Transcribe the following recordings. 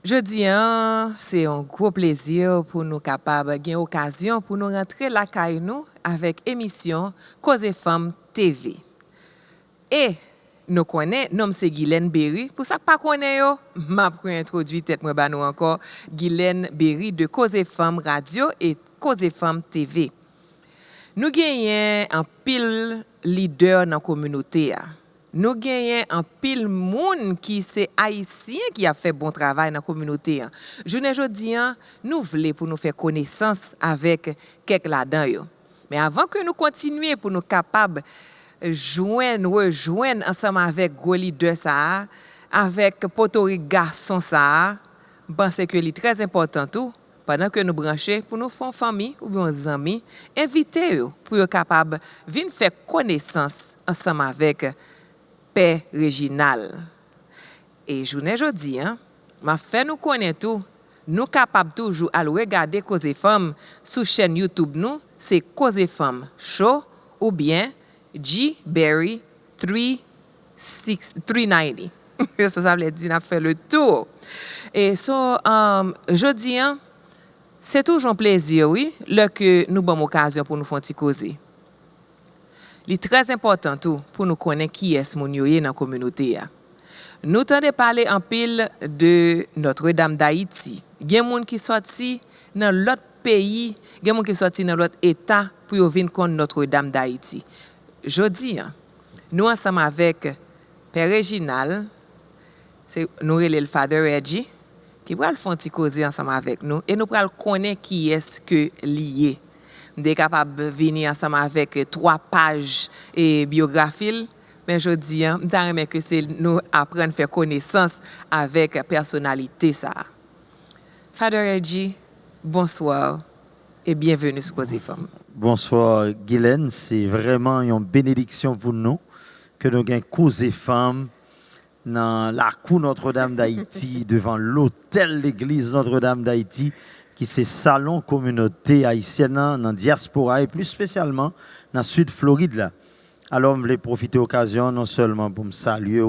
Jeudi, c'est un gros plaisir pour nous capables gagner occasion pour nous rentrer la caille nous avec émission Cause et Femmes TV. Et nous connaissons, nom c'est Guylaine Berry. Pour ça que pas connaît yo, m'a introduit tête moi ba nous encore Guylaine Berry de Cause et Femmes Radio et Cause et Femmes TV. Nous gagnons un pile leader dans la communauté. Nous gagnons un pile monde qui c'est haïtien qui a fait bon travail dans la communauté. Journée jodi nous voulons pour nous faire connaissance avec quelques là-dedans. Mais avant que nous continuions pour nous capables rejoindre ensemble avec gros leader ça, avec potori garçon ça, je pense que c'est très important tout. Pendant que nous branchons pour nous faire famille ou bien nos amis, invitez-vous pour être capable de venir faire connaissance ensemble avec Père Réginal. Et journée jeudi, m'a fait nous connaître tout. Nous capables toujours à regarder Cause et Femmes sur chaîne YouTube nous, c'est Cause et Femmes Show ou bien G Berry 390. Ça veut dire n'a fait le tour. Et jeudi c'est toujours un plaisir, oui, que nous avons l'occasion pour nous faire causer. Il est très important tout pour nous connaître qui est mon dans la communauté. Nous tendons parler en pile de Notre-Dame d'Haïti. Il y a des gens qui sont sortis dans l'autre pays, il y a des gens qui sont sortis dans l'autre État pour venir contre Notre-Dame d'Haïti. Jeudi, nous ensemble avec Père Réginal, nous relève le Father Reggie, qui va le faire causer ensemble avec nous et nous pourrons connaître qui est-ce que lié. Nous sommes capables de venir ensemble avec 3 pages et biographie. Mais je dis, que c'est nous apprendre à faire connaissance avec la personnalité ça. Father Reggie, bonsoir et bienvenue sur Cause et Femmes. Bonsoir Guylaine, c'est vraiment une bénédiction pour nous que nous ayons Cause et Femmes dans la cour Notre-Dame d'Haïti, devant l'hôtel l'église Notre-Dame d'Haïti, qui c'est salon communauté haïtienne dans la diaspora et plus spécialement dans le sud Floride là. Alors, je voulais profiter de l'occasion non seulement pour me saluer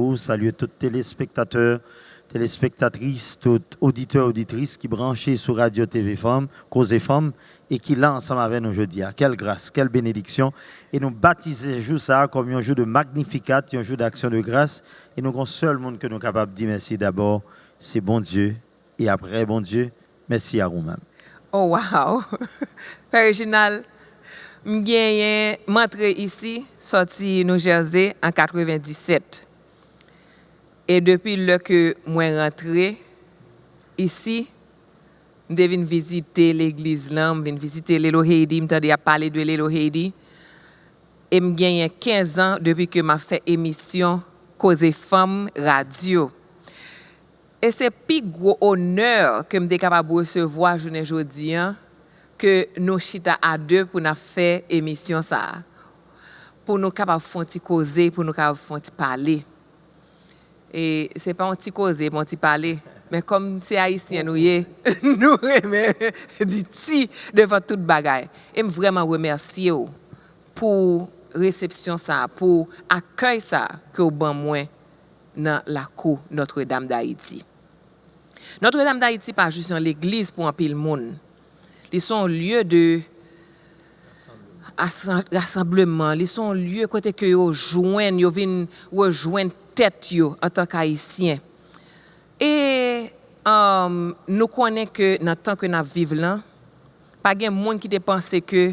tous les téléspectateurs, téléspectatrices, tous auditeurs, auditrices qui branchent sur Radio TV Femmes, Cause et Femmes, et qui là ensemble avec nous aujourd'hui. Quelle grâce, quelle bénédiction. Et nous baptisons ce jour ça comme un jour de magnificat, un jour d'action de grâce. Et nous avons seul monde que nous sommes capables de dire merci d'abord, c'est bon Dieu. Et après, bon Dieu, merci à vous-même. Oh wow! Père Réginal, je suis rentré ici, sorti New Jersey en 97. Et depuis que je suis rentré ici, je viens visiter l'église là, je viens visiter l'Elohim, je viens parler de l'Elohim. Et je gagne 15 ans depuis que je fait émission Cause et Femmes Radio. Et c'est plus gros honneur que je suis capable de recevoir aujourd'hui que nous chita à deux pour nous faire émission ça. Pour nous capable de causer, pour nous capable de parler. Et c'est pas un petit causer, un petit parler. Mais comme c'est haïtien, nous remercions dit devant toute bagaille. Et vraiment remercier pour réception ça, pour accueil ça que vous ban moi dans la cour Notre-Dame d'Haïti. Notre-Dame d'Haïti pas juste l'église pour un pile monde. Ils sont un lieu de rassemblement, ils sont un lieu côté que yo viennent rejoindre tête yo en tant qu'haïtien. Et nous connaissons que dans le temps que nous vivons là, pas de monde qui te pensé que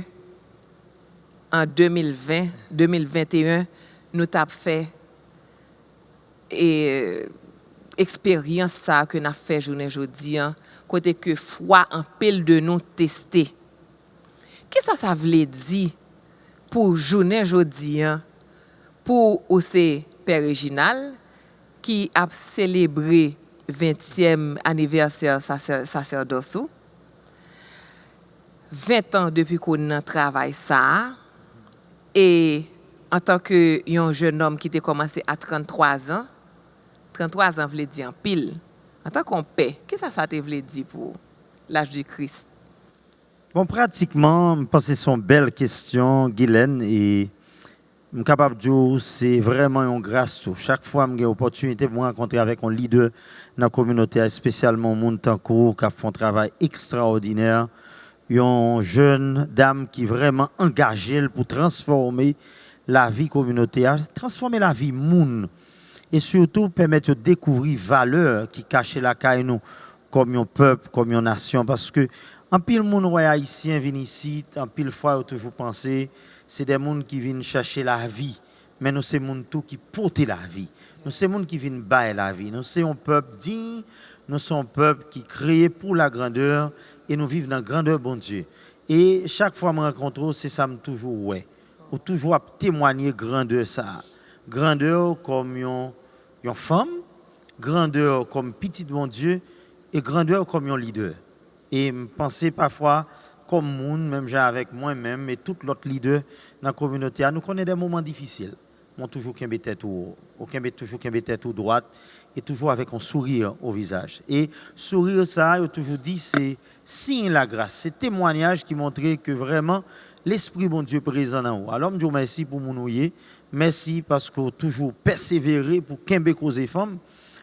en 2020, 2021, nous avons fait expérience ça que nous fait journée aujourd'hui, côté que foi en pile de nous tester. Qu'est-ce que ça veut dire pour journée aujourd'hui pour aussi Père Réginal qui a célébré 20e anniversaire sacerdoce. 20 ans depuis qu'on travaille ça et en tant que un jeune homme qui a commencé à 33 ans 33 ans veut dire en pile en tant qu'on père qu'est-ce que ça veut dire pour l'âge du Christ? Bon, pratiquement, je pense que c'est une belle question, Guylaine, et Je suis capable de dire c'est vraiment une grâce. Tout. Chaque fois que j'ai l'opportunité de me rencontrer avec un leader dans la communauté, spécialement monde Tanko, qui font un travail extraordinaire, une jeune dame qui est vraiment engagée pour transformer la vie communautaire, transformer la vie monde et surtout permettre de découvrir valeurs qui cachent la caille nous comme un peuple, comme une nation. Parce que en pile monde haïtien vient ici, en pile fois toujours pensé c'est des gens qui viennent chercher la vie, mais nous c'est monde tout qui portent la vie. Nous c'est monde qui viennent bailler la vie. Nous c'est un peuple digne, nous sommes un peuple qui créé pour la grandeur et nous vivons dans la grandeur bon Dieu. Et chaque fois que je me rencontre, c'est ça me toujours ouais. Ou toujours à témoigner grandeur ça. Grandeur comme une femme, grandeur comme petit bon Dieu et grandeur comme un leader. Et je pensais parfois comme monde, même avec moi-même et tout l'autre leader dans la communauté, nous connaissons des moments difficiles. On toujours qu'un tête ou toujours qu'un tête ou droite et toujours avec un sourire au visage. Et sourire ça, je toujours dit c'est signe la grâce, c'est témoignage qui montrait que vraiment l'esprit bon Dieu présent en vous. Alors je dis merci pour mon ouïe, merci parce que toujours persévérer pour qu'un causer femme.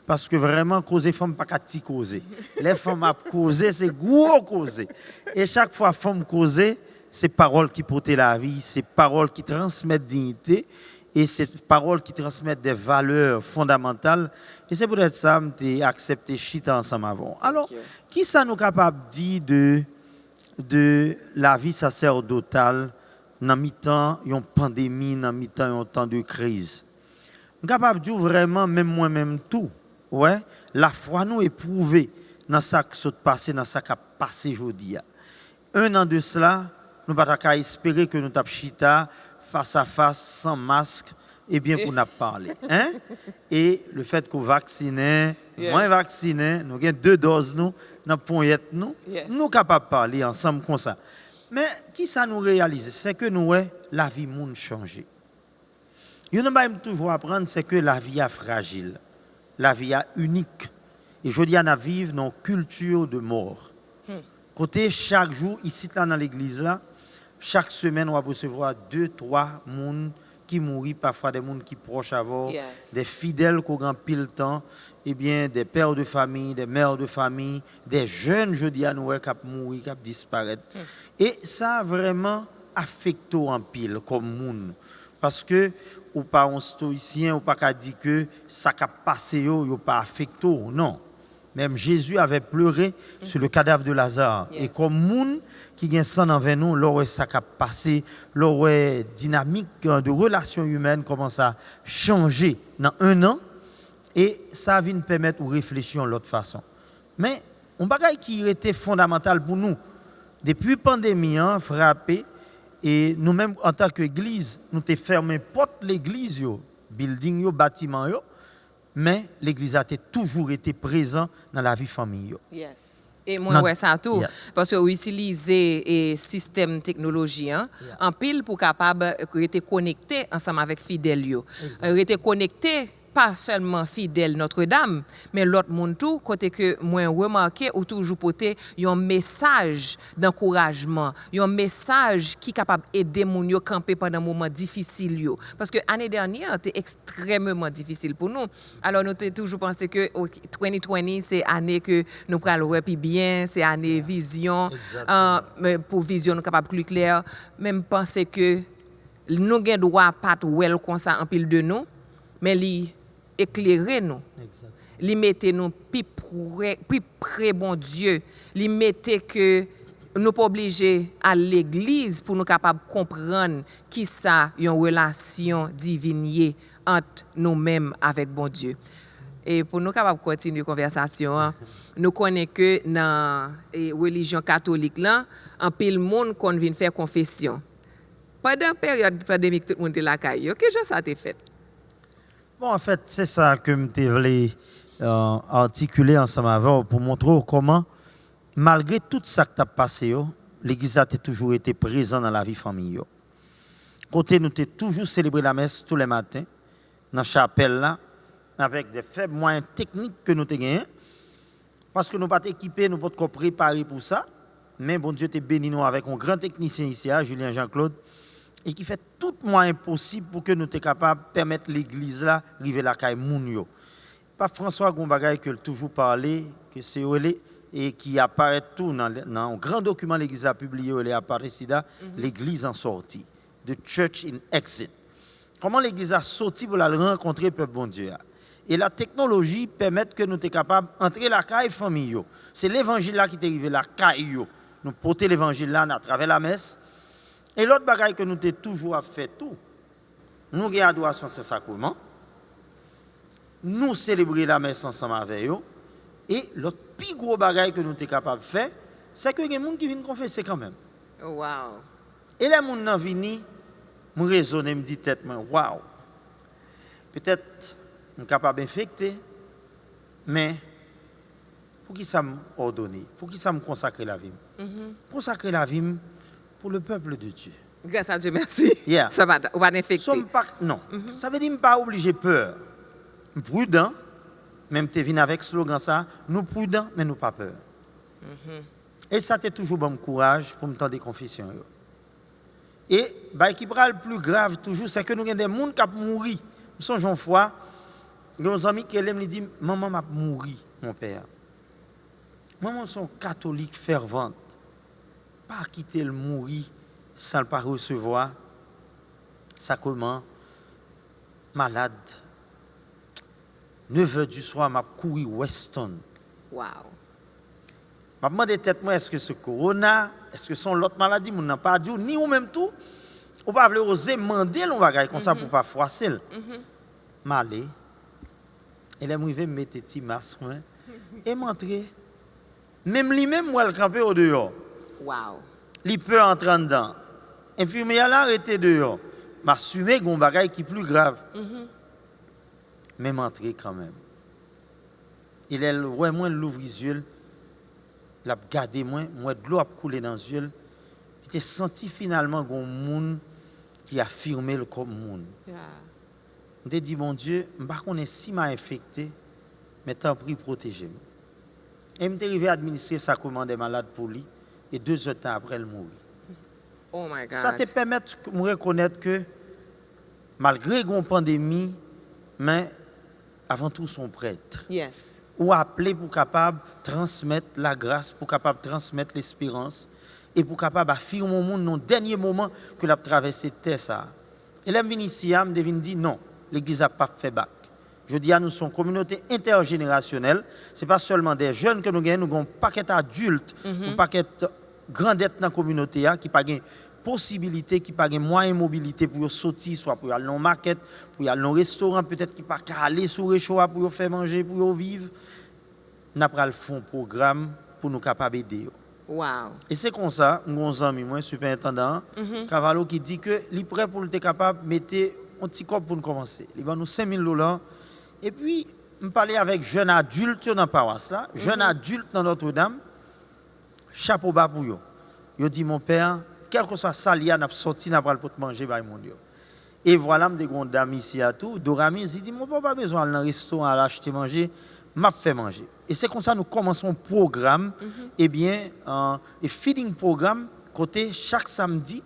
Parce que vraiment, causer femme, pas qu'à ti causer. Les femmes à causer, c'est gros causer. Et chaque fois, femme causer, c'est parole qui portent la vie, c'est parole qui transmettent dignité, et c'est parole qui transmettent des valeurs fondamentales. Et c'est peut-être ça que j'ai accepté chita ensemble avant. Alors, qui ça nous capable de dire de la vie sacerdotale dans mi-temps, une pandémie, dans mi-temps, un temps de crise? Nous capable de dire vraiment, même moi-même tout. Ouais, la foi nous éprouvée dans ça qui s'est passé, dans ça qui a passé aujourd'hui. Un an de cela, nous ne pouvons pas espérer que nous tapions chita face à face, sans masque, et bien pour nous parler. Hein? Et le fait qu'on vaccine, moins vacciné, nous avons 2 doses nous, dans poignette nous, nous sommes capables de parler ensemble comme ça. Mais qui ça nous réalise? C'est que nous, la vie monde changé. Il y a toujours apprendre, c'est que la vie est fragile. La vie est unique. Et je dis à vivre dans une culture de mort. Côté chaque jour, ici là dans l'église, là, chaque semaine, on va recevoir 2-3 personnes qui mourent, parfois des gens qui proches avant, des fidèles qui ont pile temps, et bien des pères de famille, des mères de famille, des jeunes, je dis à nous, qui ont mouru, qui ont disparu. Et ça a vraiment affecté en pile comme monde. Parce que, ou pas un stoïcien, ou pas qu'à dire que ça a passé, ou pas affecté, non. Même Jésus avait pleuré sur le cadavre de Lazare. Et comme monde qui a sang envers nous, leur ça a passé, leur dynamique de relations humaines commence à changer dans un an. Et ça vient nous permettre de réfléchir de l'autre façon. Mais, un bagage qui était fondamental pour nous, depuis la pandémie, frappé, et nous-mêmes, en tant qu'église, nous avons fermé porte l'église, building, bâtiment, mais l'église a toujours été présente dans la vie famille. Yes. Et moi, ouais, ça tout. Parce qu'on utilise le système technologique en pile pour capable rester connecté ensemble avec fidèles. Rester connecté pas seulement fidèle Notre-Dame, mais l'autre monde tout, côté que moi remarqué ou toujours porter un message d'encouragement, un message qui est capable d'aider moun yo camper pendant un moment difficile yo. Parce que l'année dernière c'était extrêmement difficile pour nous. Alors nous avons toujours pensé que 2020 c'est année que nous prenons le plus bien, c'est année vision, pour vision nous capable plus clair. Même penser que nous avons droit pas well comme ça en pile de nous, mais li éclairer nous. Li mette nous plus près bon Dieu. Li mette que nous pas obligés à l'église pour nous capable comprendre qui ça une relation divine entre nous-mêmes avec bon Dieu. Et pour nous capable continuer la conversation, nous connaissons que dans la religion catholique là, en pile monde qu'on vient faire confession. Pendant la période pandémique tout le monde est là caille. Qu'est-ce que ça t'a fait? Bon, en fait, c'est ça que je voulais articuler ensemble avant pour montrer comment, malgré tout ça qui a passé, l'Église a toujours été présente dans la vie familiale. Côté, nous avons toujours célébré la messe tous les matins, dans la chapelle, là, avec des faibles moyens techniques que nous avons gagnés. Parce que nous n'sommes pas équipés, nous ne sommes pas préparés pour ça. Mais bon Dieu t'a béni nous avec un grand technicien ici, Julien Jean-Claude. et qui fait tout moyen possible pour que nous soyons capables de permettre l'église là arriver la caille moun yo. Pas François Gombagay que toujours parlé que c'est et qui apparaît tout dans un grand document l'église a publié elle apparaît l'église en sortie, the church in exit. Comment l'église a sorti pour la rencontrer peuple bon Dieu. Et la technologie permet que nous soyons capables d'entrer la caille famille. C'est l'évangile là qui est arrivé la caille. Nous porter l'évangile là à travers la messe. Et l'autre bagaille que nous avons toujours fait tout. Nous avons adoration c'est sacrement. Nous célébrer la messe ensemble avec eux. Et l'autre plus gros bagaille que nous sommes capables de faire, c'est que les gens qui viennent confesser quand même. Wow. Et les gens qui viennent, je raisonne, me dit tête, wow. Peut-être je suis capable d'infecter, mais pour qui ça me ordonne? Pour qui ça me consacre la vie? Consacrer la vie pour le peuple de Dieu. Grâce à Dieu, merci. Yeah. Ça va infecter. Non, ça veut dire que je ne suis pas obligé de peur. Prudent, même tu viens avec ce slogan ça, nous prudents, mais nous pas peur. Et ça t'est toujours bon courage pour me tendre des confessions. Et qui prend le plus grave toujours, c'est que nous avons des gens qui ont mouru. Nous sommes une fois, nos amis qui me disent maman m'a mouru, mon père. Maman sont catholiques ferventes. Pas quitter le mourir sans le pas recevoir sacrement malade. 9h du soir, m'a couru Weston. Wow. M'a demandé tête moi est-ce que c'est corona, est-ce que son l'autre maladie, mon n'a pas dit ni ou même tout. On pas vouloir oser demander l'on bagaille comme ça pour pas froisser. M'aller. Et là m'arrivé mettre petit masque et m'entrer. Même lui-même moi le camper au dehors. Wow. Il peut entrer dedans. Infirmière là arrêté dehors. M'assumer gon bagaille qui plus grave. Même entrer quand même. Il est ouais moins l'ouvre les yeux. L'a gardé moi de l'eau a coulé dans les yeux. Il senti finalement gon monde qui a affirmé le comme monde. On te dit bon Dieu, m'pas connait si m'a infecté, mais tant pris protéger-moi. Et m'est arrivé à administrer sacrement des malades pour lui et 2 heures après il mourit. Oh my God. Ça te permet de me reconnaître que malgré une pandémie, mais avant tout son prêtre. Yes. Ou appelé pour capable transmettre la grâce, pour capable transmettre l'espérance et pour capable affirmer au monde dans le dernier moment que l'a traversé terre ça. Et là vient ici, me devine dit non, l'église a pas fait bac. Je dis à nous sommes communauté intergénérationnelle, c'est pas seulement des jeunes que nous gagnons, nous avons un paquet d'adultes, un paquet grandettes dans la communauté qui pas gain possibilité, qui pas gain moyen mobilité pour sortir, soit pour aller dans market, pour aller dans restaurant, peut-être qui pas aller sur le réchaud pour faire manger, pour vivre. N'a pas le fond programme pour nous capables d'aider. Wow. Et c'est comme ça, mon ami, moi superintendant Cavallo qui dit que il est prêt pour être capable de mettre un petit corps pour nous commencer. Il va nous $5,000 et puis me parler avec jeunes adultes dans paroisse là, jeunes adultes dans Notre-Dame. Chapeau bas pour eux. Yo dit mon père, quel que soit ça lié n'a sorti n'a pas pour manger ba mon Dieu. Et voilà me des grandes dames ici à tout, Doramis il dit mon papa pas besoin d'aller dans le restaurant à acheter manger, m'a fait manger. Et c'est comme ça nous commençons un programme et bien et feeding programme côté chaque samedi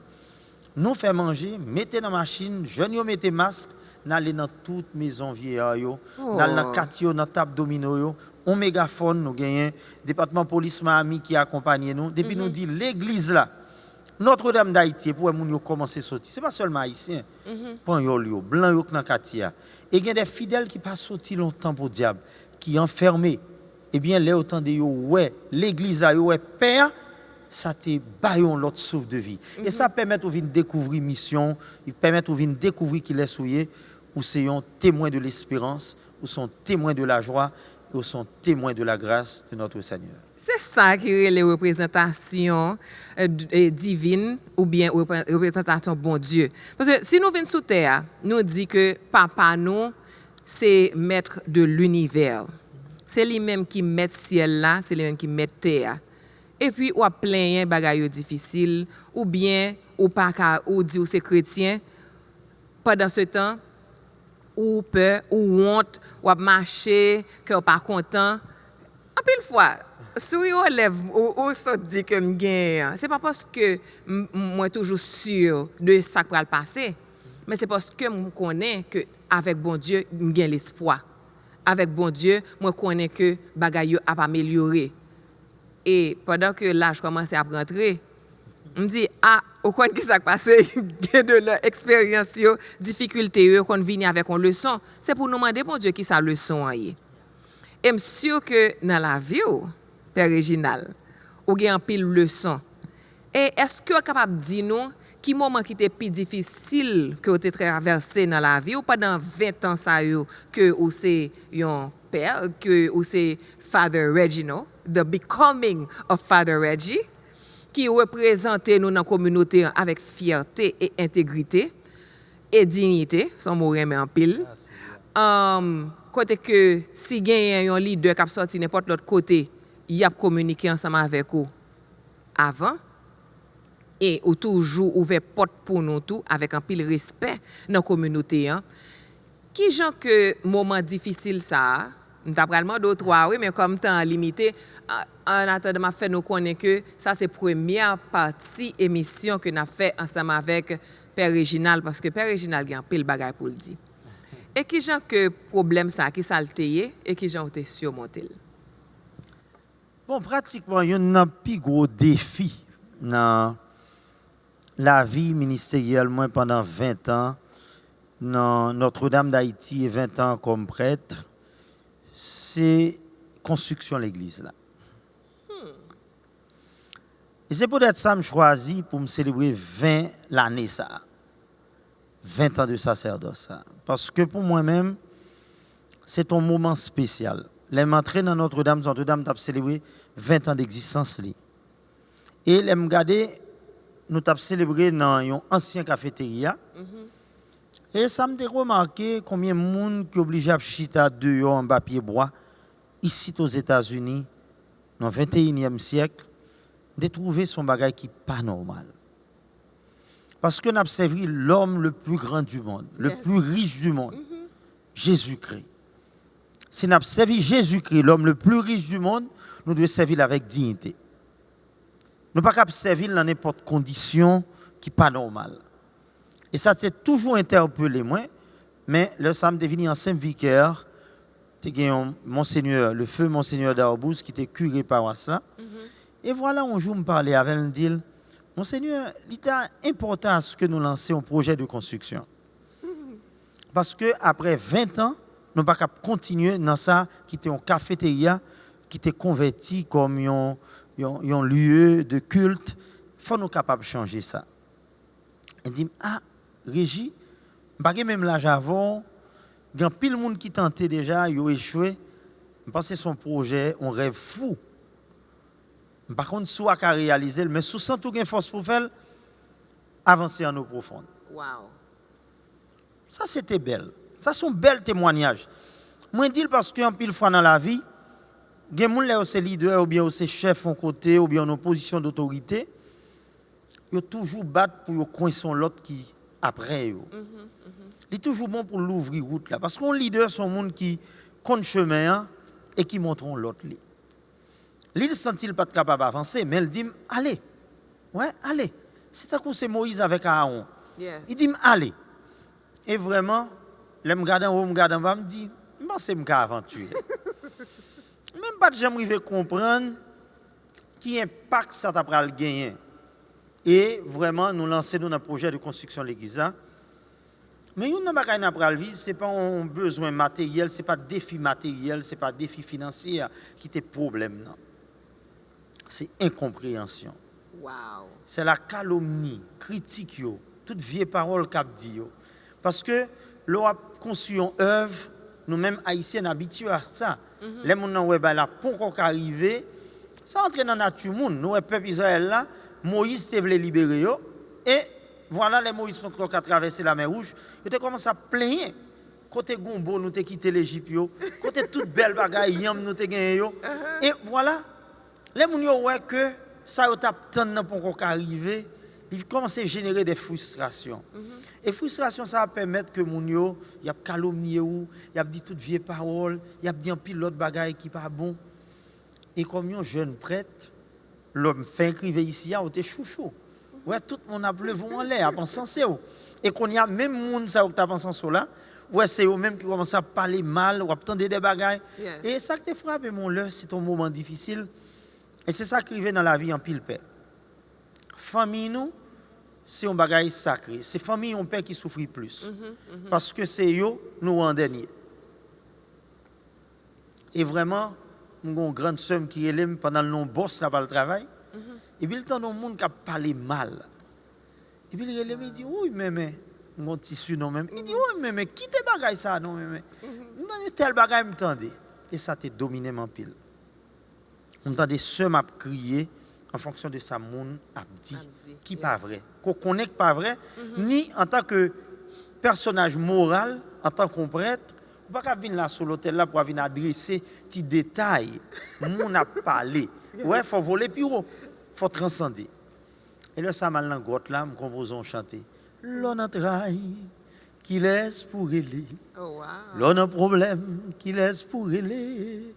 nous fait manger, mettez dans machine, jeunes yo mettez masque, n'aller dans toute maison vieillard yo, n'aller dans quartier dans table domino yo. On mégaphone, nous gagnons département police Miami qui accompagne nous. Depuis nous dit l'église là, Notre-Dame d'Haïti, pour nous commencer à sortir. Ce n'est pas seulement haïtien. Pan yo, blanc yo dans quartier. Et il y a des fidèles qui pas sorti longtemps pour diable, qui enfermés. Eh bien, les autant de yo, ouais, l'église a yo, ouais, père, ça te baillon l'autre souffle de vie. Et ça permet de découvrir mission, il permet de découvrir qu'il est souillé, ou c'est un témoin de l'espérance, ou sont témoins de la joie, ou sont témoins de la grâce de notre Seigneur. C'est ça qui est les représentations divines ou bien représentations bon Dieu. Parce que si nous venons sous terre, nous dit que papa nous, c'est maître de l'univers. C'est lui-même qui met ciel là, c'est lui-même qui met terre. Et puis, ou a plein de bagailles difficiles, ou bien, ou pas ou dit ou c'est chrétien, pendant ce temps, ou peur, ou honte, ou a marché, que ou pas content. En pile fois, si on lève ou ça dit que me gagne, c'est pas parce que moi toujours sûr de ça qui va le passer, mais c'est parce que je connais que avec bon Dieu, me gagne l'espoir. Avec bon Dieu, moi connais que bagaille a amélioré. Et pendant que l'âge commençait à rentrer, je me dis ah, au quoi qui s'est passé de leur expérience, difficulté qu'on vient avec une leçon, c'est pour nous demander bon Dieu qui sa leçon est. Et je suis sûr que dans la vie, Père Réginal, ou gen un pile leçon. Et est-ce que vous êtes capable de dire nous qui moment qui était plus difficile que vous avez traversé dans la vie ou pendant 20 ans ça que vous c'est un père, que vous c'est Father Reginald, the becoming of Father Reggie, qui représente nous dans la communauté avec fierté et intégrité et dignité, son mot remet en pile. Côté que si gen un leader qui a sorti n'importe l'autre côté, il a communiqué ensemble avec vous avant et ou toujours ouvert porte pour nous tout avec un pile respect dans la communauté. Qui gens que moment difficile ça, nous t'apprends d'autres trois oui mais comme temps limité en attendant m'a fait nous connaître que ça c'est première partie émission que n'a fait ensemble avec Père Réginal parce que Père Réginal a un pile bagaille pour le dire. Et qui gens que problème ça qui salteye et qui gens ont surmonté. Bon, pratiquement, il y a un plus gros défi dans la vie ministérielle moi, pendant 20 ans, dans Notre-Dame d'Haïti et 20 ans comme prêtre, c'est construction de l'église. Là. Et c'est peut-être ça que je choisis pour me célébrer 20 l'année ça. 20 ans de sacerdoce. Ça. Parce que pour moi-même, c'est un moment spécial. Les m'entrer dans Notre-Dame a célébré 20 ans d'existence. Et les regarder, nous avons célébré dans une ancienne cafétéria. Et ça m'a remarqué combien de monde qui est obligé à chita dehors en papier bois, ici aux États-Unis, dans le 21e siècle, de trouver son bagage qui n'est pas normal. Parce que nous avons servi l'homme le plus grand du monde, le plus riche du monde, Jésus-Christ. Si nous avons servi Jésus-Christ, l'homme le plus riche du monde, nous devons servir avec dignité. Nous ne pouvons pas servir dans n'importe quelle condition qui n'est pas normale. Et ça, c'est toujours interpellé moi, mais le samedi devenu ancien vicaire, Monseigneur, le feu Monseigneur d'Arbous, qui était curé par ça. Et voilà, un jour, me parlait avec lui, dit Monseigneur, il est important à ce que nous lancions un projet de construction. Parce qu'après 20 ans, nous ne pouvons pas continuer dans ça qui était une cafétéria, qui était converti comme un lieu de culte. Il faut nous capables de changer ça. Il dit, ah, Régie, je ne même l'âge avant, il y a pile de monde qui tentait déjà, il a échoué. Je pense que son projet, un rêve fou. Par contre, soit qu'à réaliser, mais sous sans toute force pour faire, avancer en eau profonde. Wow. Ça, c'était belle. Ça, c'est un bel témoignage. Moi, je dis parce qu'un pile fois dans la vie, il y a des gens qui sont leaders, ou bien qui sont chefs en côté, ou bien en position d'autorité. Ils toujours battent pour coincer l'autre qui après. Il est toujours bon pour l'ouvrir route là. Parce qu'un leader, c'est un monde qui compte chemin et qui montre l'autre. Il ne sent-il pas capable d'avancer, mais il dit allez. Ouais, allez. C'est ça que c'est Moïse avec Aaron. Yes. Il dit allez. Et vraiment, je me regarde en haut, je me regarde en bas, je me dis, je pense que je aventurer. Même pas de j'aimerais comprendre qui impact ça t'a pris le gagner. Et vraiment, nous lancer dans un projet de construction de l'église. Mais une chose qu'on a vivre, ce n'est pas un besoin matériel, ce n'est pas un défi matériel, ce n'est pas un défi financier qui est problème. C'est incompréhension. Wow. C'est la calomnie, critique, toute vieille parole qu'a dit. Parce que l'on a construit une œuvre, nous-mêmes haïtiens habitués à ça. Les gens qui sont là, pour arriver, ça entre dans la nature. Nous, le peuple Israël là, Moïse te voulait libérer. Et voilà, les Moïse qui ont traversé la mer Rouge, ils ont commencé à plaindre. Côté Gombo, nous avons quitté l'Égypte. Côté toute belle bagaille, Yam, nous avons gagné. Et voilà, les gens qui ont que ça a été pour arriver, ils commencent à générer des frustrations. Et frustration, ça va permettre que les gens y a calomnié, y a dit toutes vieilles paroles, y a dit un pilote bagaille qui pas bon. Et comme un jeune prêtre, l'homme fait écrire ici, on était chouchou. Ouais, tout le monde a levé en l'air, à penser c'est eux. Et qu'on y a même monde ça qui t'a pensé là, ouais, c'est eux même qui commencent à parler mal, ou à attendre des bagailles. Yes. Et ça qui te frappe, mon là, c'est un moment difficile. Et c'est ça qui arrive dans la vie en pile paix. Famille nous, c'est un bagage sacré. C'est famille un père qui souffre plus. Parce que c'est eux nous en dernier. Et vraiment, j'ai une grande soeur qui est là pendant le long boss là, par le travail. Et puis, il y a un monde qui a parlé mal. Et puis, il dit, oui, mais, mon tissu, non, même. Il dit, oui, mais, qui te bagaille ça, non, mais, tel bagaille me tendait. Et ça te dominé mon pile. On entend des sœurs m'a crier en fonction de sa monde a dit qui pas vrai. Qu'on connaît pas vrai, ni en tant que personnage moral, en tant que prêtre, on pas venir là sur l'hôtel là pour venir adresser petits détails. Mon a parlé. Ouais, faut voler plus haut. Faut transcender. Et là, ça m'a dans grotte là, me composons chanter. L'on a trahi, qui laisse pour aller. Oh, wow. L'on a problème, qui laisse pour aller.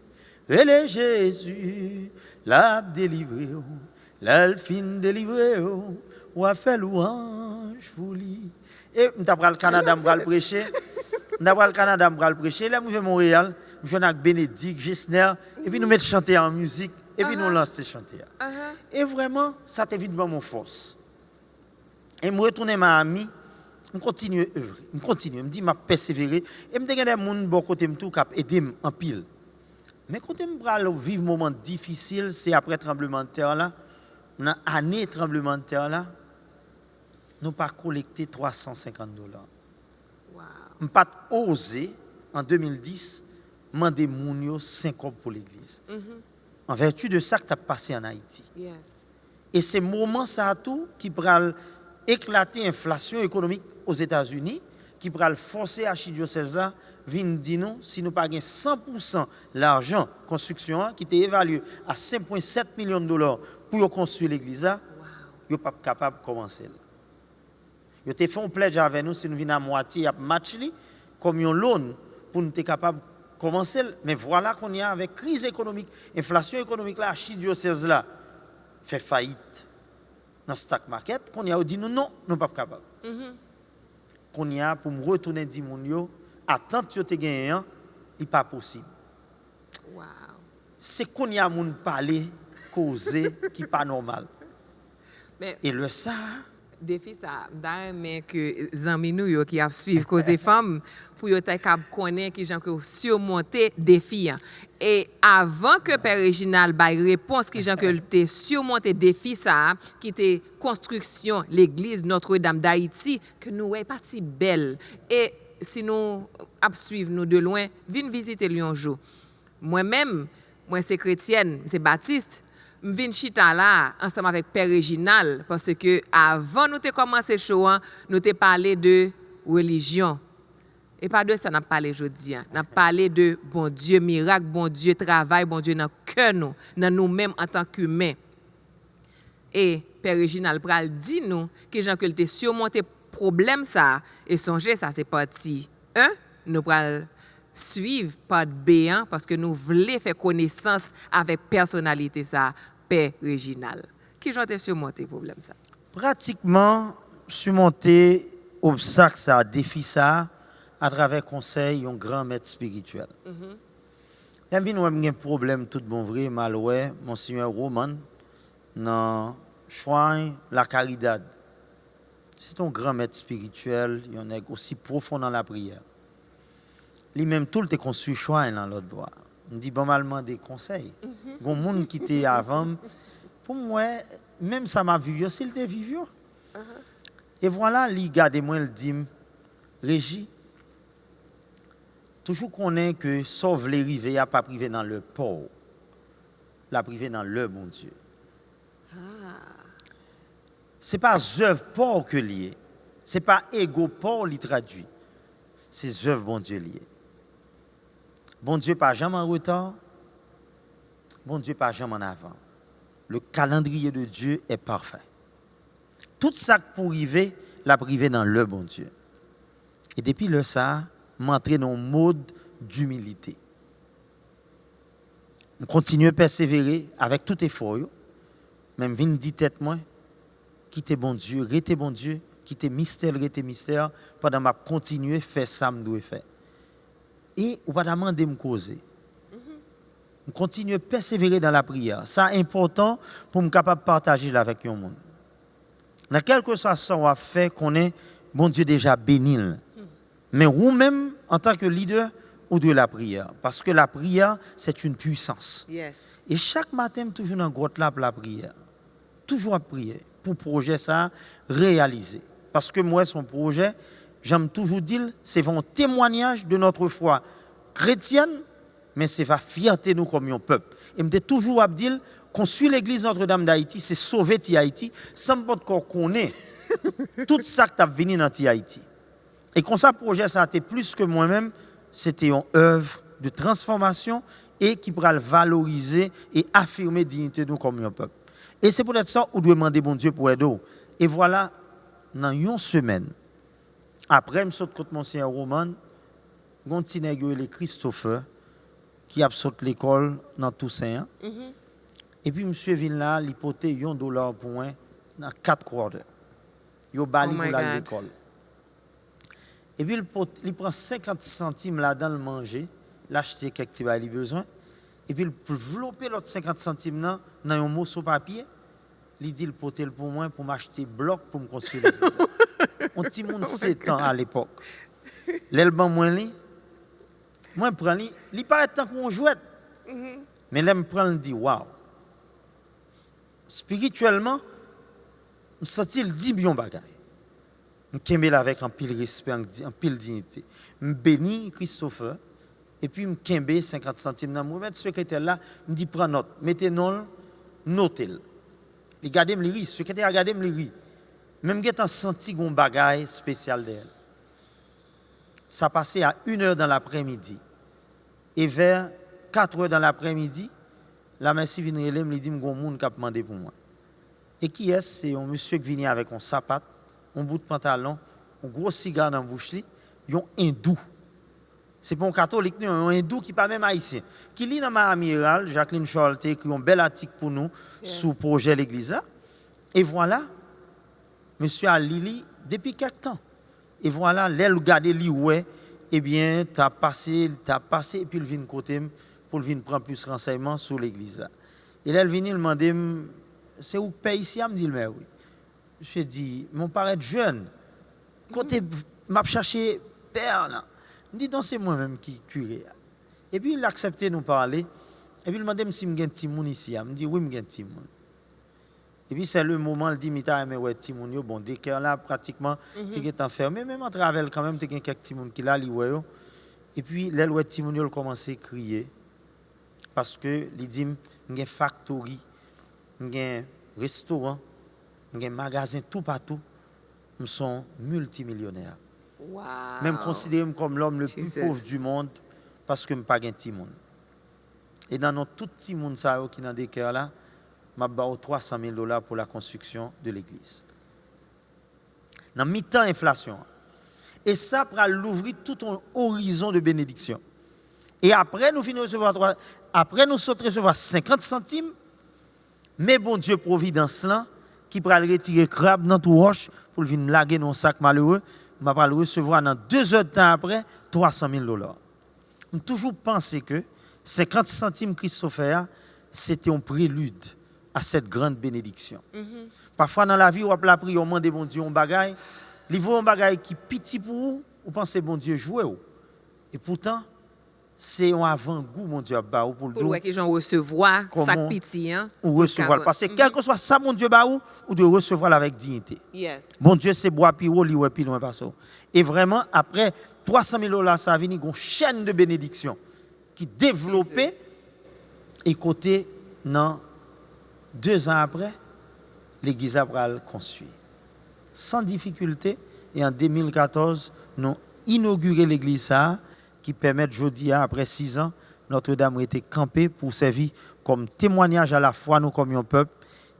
Relais Jésus, l'a délivré, l'a fin délivré, ou a fait louange pour lui. Et m'ta pral Canada m'pral prêcher. M'ta pral Canada m'pral prêcher. Là, m'vient Montréal, m'joine avec Bénédicte, Gisner, et puis nous mettre chanter en musique, et puis nous lancer chanter. Et vraiment, ça t'évite mon force. Et me retourner ma amie, je continue à œuvrer, je continue, je me dis, je persévérer, et je me dis, des gens bon côté me tout cap aider en pile. Mais quand je me vivre un moment difficile, c'est après le tremblement de terre là, dans l'année tremblement de terre là, nous pas collecté $350. Wow. Je n'ai pas osé, en 2010, demander moun 5 euros pour l'église. En vertu de ça que tu as passé en Haïti. Yes. Et c'est ce moment ça tout qui pourra éclater l'inflation économique aux États-Unis, qui pourra forcer l'archidiocèse là vient dire nous si nous pas 100% l'argent construction qui était évalué à 5,7 millions de dollars pour construire l'église là, yo pas capable de commencer. Yo te fait un pledge avec nous si nous venons à moitié à match li comme un loan pour nous être capable de commencer, mais voilà qu'on y a avec crise économique, inflation économique là, archidiocèse là fait faillite dans stock market, qu'on y a dit nous non, nous pas capable. Qu'on y a pour me retourner dit mon yo attendre que tu gagné, il pas possible. Wow. C'est qu'on y a moun parler, causer qui pas normal. Mais Et le ça, défi ça, mais que zami nous yo qui a suivre cause des femmes pour yo ta cap connaître qui gens que surmonter défi. Et avant que Père Réginald baille réponse qui gens que te surmonter défi ça qui était construction l'église Notre-Dame d'Haïti que nous est parti belle et si nous suivre nous de loin, viens visiter Lyon jour. Moi-même, moi c'est chrétienne, c'est baptiste. Je viens chita là ensemble avec Père Réginald parce que avant nous te commencé show, nous te parlé de religion. Et pas de ça n'a parlé aujourd'hui. N'a parlé de bon Dieu miracle, bon Dieu travail, bon Dieu dans cœur nous, dans nous-mêmes en tant qu'humains. Et Père Réginald pral dit nous que Jean que te surmonter problème ça et songer ça c'est parti 1 nous pral suivre par B parce que nous voulons faire connaissance avec personnalité ça Père Réginald qui j'en te surmonter problème ça pratiquement surmonter obstacle ça défi ça à travers conseil un grand maître spirituel. Là vinn nous un problème tout bon vrai malway monseigneur Roman dans Choin la Caridad. C'est un grand maître spirituel, il est aussi profond dans la prière. Lui-même, tout le construit choix dans l'autre bois. On dit bon mal des conseils. Il y a des gens qui étaient avant. Pour moi, même ça m'a vu, s'il était vivant. Et voilà, il garde moi, il dit, Régie, toujours qu'on est que sauve les rivets, a pas privé dans le port, la privé dans le bon Dieu. Ce n'est pas œuvre pour que lié. Ce n'est pas ego pour li traduit. C'est œuvre bon Dieu lié. Bon Dieu pas jamais en retard. Bon Dieu pas jamais en avant. Le calendrier de Dieu est parfait. Tout ça pour arriver, la privé dans le bon Dieu. Et depuis ça, m'entrer dans un mode d'humilité. Je continue à persévérer avec tout effort. Même vin dit tête moi, quitter bon Dieu, rester bon Dieu, quitter mystère, rester mystère, pendant que je continue à faire ça que je dois faire. Et ou pas demander me causer. Je continue à persévérer dans la prière. C'est important pour me capable de partager avec le monde. Dans quelque soit ça on a fait qu'on est bon Dieu déjà béni. Mais vous-même en tant que leader ou de la prière parce que la prière c'est une puissance. Yes. Et chaque matin toujours dans grotte là pour la prière. Toujours à prier pour projet ça réaliser. Parce que moi son projet, j'aime toujours dire c'est un témoignage de notre foi chrétienne mais c'est la fierté nous comme un peuple. Et me toujours à dire qu'on suit l'église Notre-Dame d'Haïti, c'est sauver Haïti sans pas qu'on ait tout ça qui a venu dans Haïti. Et comme ça projet ça a été plus que moi-même, c'était une œuvre de transformation et qui pourra valoriser et affirmer la dignité de nous comme un peuple. Et c'est peut-être ça où doit demander bon Dieu pour aider. Et voilà, dans une semaine, après, je suis contre Monseigneur Roman, je suis Christopher, qui a sauté l'école dans Toussaint. Et puis, monsieur vient là, il pote $1 pour moi dans 4 quarts. Il bali pour l'école. Et puis, il prend 50 centimes là-dedans le manger, l'acheter quelque chose qu'il a besoin. Et puis, il développer l'autre 50 centimes dans un morceau de papier. Il dit le pote pour moi pour m'acheter bloc pour me construire l'église. On petit monde 7 ans à l'époque. L'elban moi li, moi prend li, il paraît tant qu'on jouette. Mais là me prend le dit waouh. Spirituellement, me senti le 10 millions bagaille. Me kembe avec un pile respect, un pile dignité. Me béni Christopher et puis me kembe 50 centimes dans moi mettre secrétaire là, me dit prends note, mettez non, notez. Il garder me li, secrétaire a garder me li. Même j'ai senti un bagaille spécial d'elle. Ça passait à 1h dans l'après-midi. Et vers 4h dans l'après-midi, la merci vient relève me dit mon monde qui a demandé pour moi. Et qui est c'est un monsieur qui vient avec un sapat, un bout de pantalon, un gros cigare dans la bouche li, un hindou. C'est pas un catholique, un hindou qui pas même haïtien. Qui lit dans ma amiral, Jacqueline Cholte écrit un bel article pour nous sous projet l'église. Et voilà, monsieur a Lili depuis quelque temps. Et voilà, l'aile garder li ouais, eh bien, t'as passé et puis il vient côté pour venir prendre plus renseignements sur l'église. Et là il vient demander c'est où paye ici, me dit mais oui. Je dis mon paraît jeune. Côté m'a cherché père là. Me dit donc c'est moi-même qui curé. Et puis il a accepté nous parler. Et puis il m'a demandé si me gagne petit moun ici, me dit oui me gagne petit moun. Et puis c'est le moment il dit mita mais ouais petit moun yo bon dès que là pratiquement tu es enfermé même en travel quand même tu gagne quelques petit moun qui là li ouais. Et puis là ouais petit moun yo commencé à crier parce que il dit m'gagne factory, m'gagne restaurant, m'gagne magasin tout partout, nous sommes multimillionnaires. Wow. Même considéré comme l'homme le plus pauvre du monde parce que je n'ai pas de petit monde. Et dans notre tout petit monde qui est dans des cœurs là, je vais $300,000 pour la construction de l'église. Dans mi-temps inflation. Et ça pour l'ouvrir tout un horizon de bénédiction. Et après nous finissons recevoir recevoir 50 centimes, mais bon Dieu providence là qui pourra retirer crabe dans tout roche pour venir laguer dans un sac malheureux. Je vais le recevoir dans 2 heures de temps après $300,000. Je toujours pensé que 50 centimes Christopher, c'était un prélude à cette grande bénédiction. Parfois dans la vie, on a prié, on demande bon Dieu un bagaille, il vaut un bagaille qui petit pour vous, vous pensez bon Dieu jouer. Et pourtant, c'est un avant-goût, mon Dieu, pour le dos. Pour que j'en recevoir, sac petit, hein? Ou recevoir. Parce que quel que soit ça, mon Dieu, ou de recevoir avec dignité. Yes. Bon Dieu, c'est bois piro, li ouais pi loin pas ça. Et vraiment, après $300,000, ça a venu une chaîne de bénédiction qui développée. Et côté, non, 2 ans après, l'église a construit. Sans difficulté. Et en 2014, nous avons inauguré l'église qui permet aujourd'hui, après 6 ans, Notre-Dame a été campée pour servir comme témoignage à la fois nous comme un peuple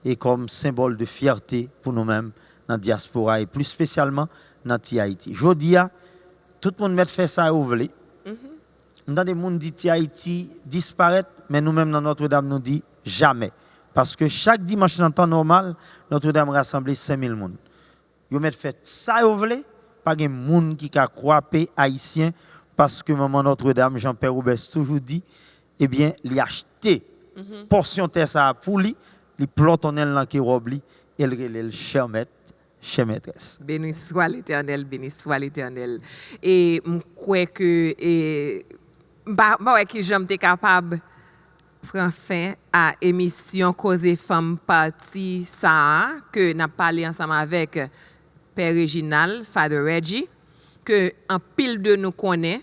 et comme symbole de fierté pour nous-mêmes dans la diaspora et plus spécialement dans Haïti. Aujourd'hui, tout le monde met fait ça au volet. Dans des gens qui dit Haïti disparaître, mais nous-mêmes dans Notre-Dame nous dit jamais. Parce que chaque dimanche dans temps normal, Notre-Dame rassemble 5000 personnes. Vous mettez fait ça, vous voulez, pas de monde qui a croisé haïtien, parce que maman Notre-Dame, Jean-Pierre Roubès, toujours dit, eh bien, il a acheté portion de ça pour lui, il plante en elle dans qui robe lui, et il relève cher maître, chère maîtresse. Béni soit l'Éternel, béni soit l'Éternel. Et je crois que ouais que j'aime capable prendre fin à émission Cause Femmes partie ça que n'a parlé ensemble avec Père Réginal, Father Reggie, que en pile de nous connaît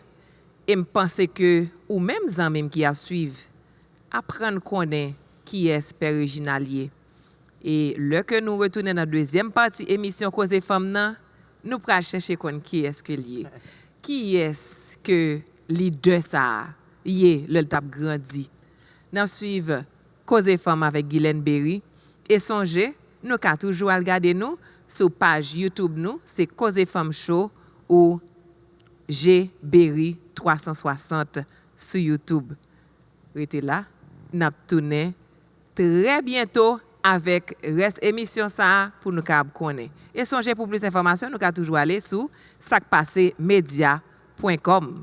et me pense que ou même amis qui a suivre apprendre connaître qui est Père Réginal lié. Et le que nous retournons dans la deuxième partie émission Cause Femmes, nous pourrons chercher qui est-ce que lié. Qui est-ce que leader ça y le tap grandi. Nous suivons Cause Femmes avec Guylaine Berry et songez, nous avons toujours regarder nous sur page YouTube nous, c'est Cause Femmes Show ou G Berry 360 sur YouTube. Restez là, nous tourner très bientôt avec reste émission ça pour nous connaître. Et songez pour plus d'informations, nous pouvons toujours aller sur sacpassemedia.com.